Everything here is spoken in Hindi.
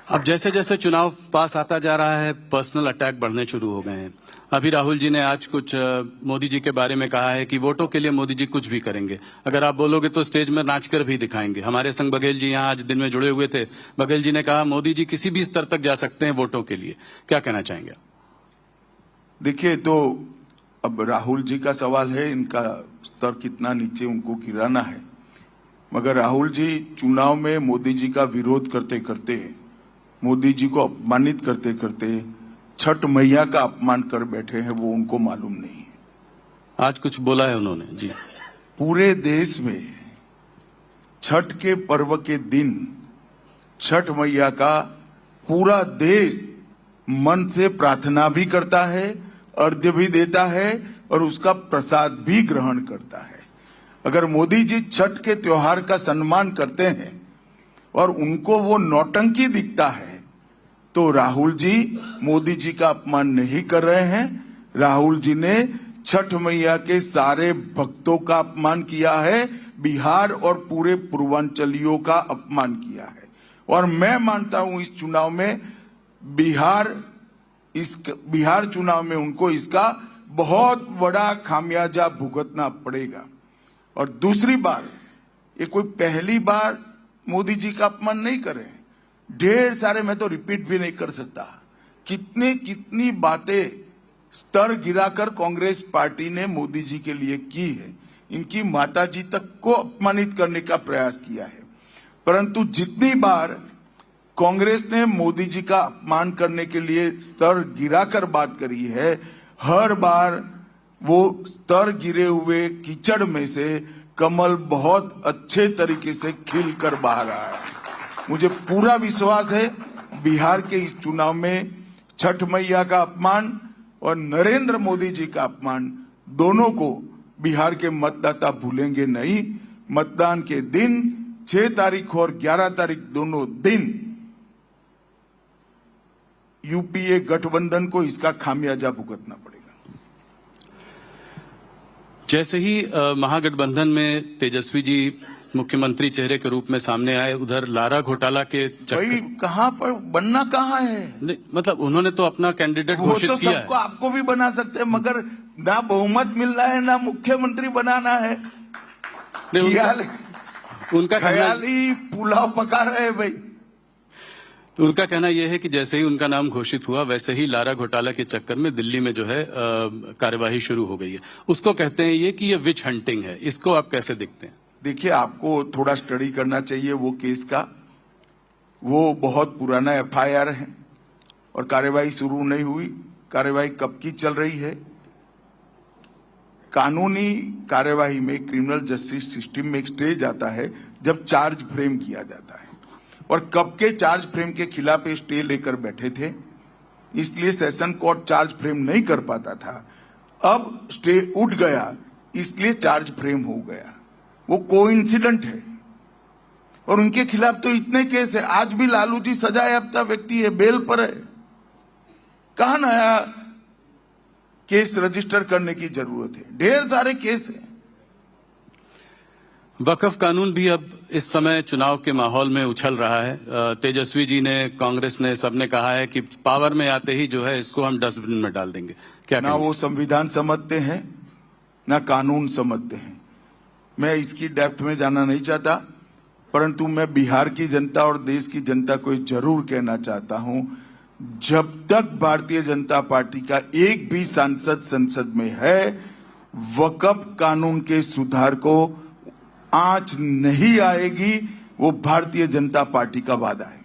अब जैसे जैसे चुनाव पास आता जा रहा है, पर्सनल अटैक बढ़ने शुरू हो गए हैं। अभी राहुल जी ने आज कुछ मोदी जी के बारे में कहा है कि वोटों के लिए मोदी जी कुछ भी करेंगे, अगर आप बोलोगे तो स्टेज में नाचकर भी दिखाएंगे। हमारे संग बघेल जी यहाँ आज दिन में जुड़े हुए थे। बघेल जी ने कहा मोदी जी किसी भी स्तर तक जा सकते हैं वोटों के लिए। क्या कहना चाहेंगे? देखिए, तो अब राहुल जी का सवाल है, इनका स्तर कितना नीचे उनको गिराना है। मगर राहुल जी चुनाव में मोदी जी का विरोध करते करते, मोदी जी को अपमानित करते करते छठ मैया का अपमान कर बैठे हैं, वो उनको मालूम नहीं है। आज कुछ बोला है उन्होंने जी। पूरे देश में छठ के पर्व के दिन छठ मैया का पूरा देश मन से प्रार्थना भी करता है, अर्घ्य भी देता है और उसका प्रसाद भी ग्रहण करता है। अगर मोदी जी छठ के त्योहार का सम्मान करते हैं और उनको वो नौटंकी दिखता है, तो राहुल जी मोदी जी का अपमान नहीं कर रहे हैं। राहुल जी ने छठ मैया के सारे भक्तों का अपमान किया है, बिहार और पूरे पूर्वांचलियों का अपमान किया है। और मैं मानता हूं इस चुनाव में बिहार चुनाव में उनको इसका बहुत बड़ा खामियाजा भुगतना पड़ेगा। और दूसरी बार, ये कोई पहली बार मोदी जी का अपमान नहीं करे। ढेर सारे, मैं तो रिपीट भी नहीं कर सकता, कितनी बातें स्तर गिराकर कांग्रेस पार्टी ने मोदी जी के लिए की है। इनकी माताजी तक को अपमानित करने का प्रयास किया है। परंतु जितनी बार कांग्रेस ने मोदी जी का अपमान करने के लिए स्तर गिराकर बात करी है, हर बार वो स्तर गिरे हुए कीचड़ में से कमल बहुत अच्छे तरीके से खिलकर बाहर आया है। मुझे पूरा विश्वास है बिहार के इस चुनाव में छठ मैया का अपमान और नरेंद्र मोदी जी का अपमान, दोनों को बिहार के मतदाता भूलेंगे नहीं। मतदान के दिन 6 तारीख और 11 तारीख दोनों दिन यूपीए गठबंधन को इसका खामियाजा भुगतना पड़ेगा। जैसे ही महागठबंधन में तेजस्वी जी मुख्यमंत्री चेहरे के रूप में सामने आए, उधर लारा घोटाला के भाई कहां पर बनना कहां है? मतलब उन्होंने तो अपना कैंडिडेट घोषित किया है। सबको आपको भी बना सकते हैं, मगर ना बहुमत मिल रहा है, ना मुख्यमंत्री बनाना है। उनका ख्याली पुलाव पका रहे हैं भाई। उनका कहना यह है कि जैसे ही उनका नाम घोषित हुआ, वैसे ही लारा घोटाला के चक्कर में दिल्ली में जो है कार्यवाही शुरू हो गई है। उसको कहते हैं ये कि ये विच हंटिंग है। इसको आप कैसे देखते हैं? देखिए, आपको थोड़ा स्टडी करना चाहिए वो केस का। वो बहुत पुराना एफआईआर है और कार्यवाही शुरू नहीं हुई। कार्यवाही कब की चल रही है? कानूनी कार्यवाही में क्रिमिनल जस्टिस सिस्टम में एक स्टेज आता है जब चार्ज फ्रेम किया जाता है, और कब के चार्ज फ्रेम के खिलाफ स्टे लेकर बैठे थे, इसलिए सेशन कोर्ट चार्ज फ्रेम नहीं कर पाता था। अब स्टे उठ गया, इसलिए चार्ज फ्रेम हो गया। वो कोइंसिडेंट है। और उनके खिलाफ तो इतने केस है। आज भी लालू जी सजायाफ्ता व्यक्ति है, बेल पर है। कहां नया केस रजिस्टर करने की जरूरत है? ढेर सारे केस हैं। वक्फ कानून भी अब इस समय चुनाव के माहौल में उछल रहा है। तेजस्वी जी ने, कांग्रेस ने, सबने कहा है कि पावर में आते ही जो है इसको हम डस्टबिन में डाल देंगे। क्या ना वो संविधान समझते हैं, ना कानून समझते हैं। मैं इसकी डेप्थ में जाना नहीं चाहता, परंतु मैं बिहार की जनता और देश की जनता को जरूर कहना चाहता हूं, जब तक भारतीय जनता पार्टी का एक भी सांसद संसद में है, वक्फ कानून के सुधार को आंच नहीं आएगी। वो भारतीय जनता पार्टी का वादा है।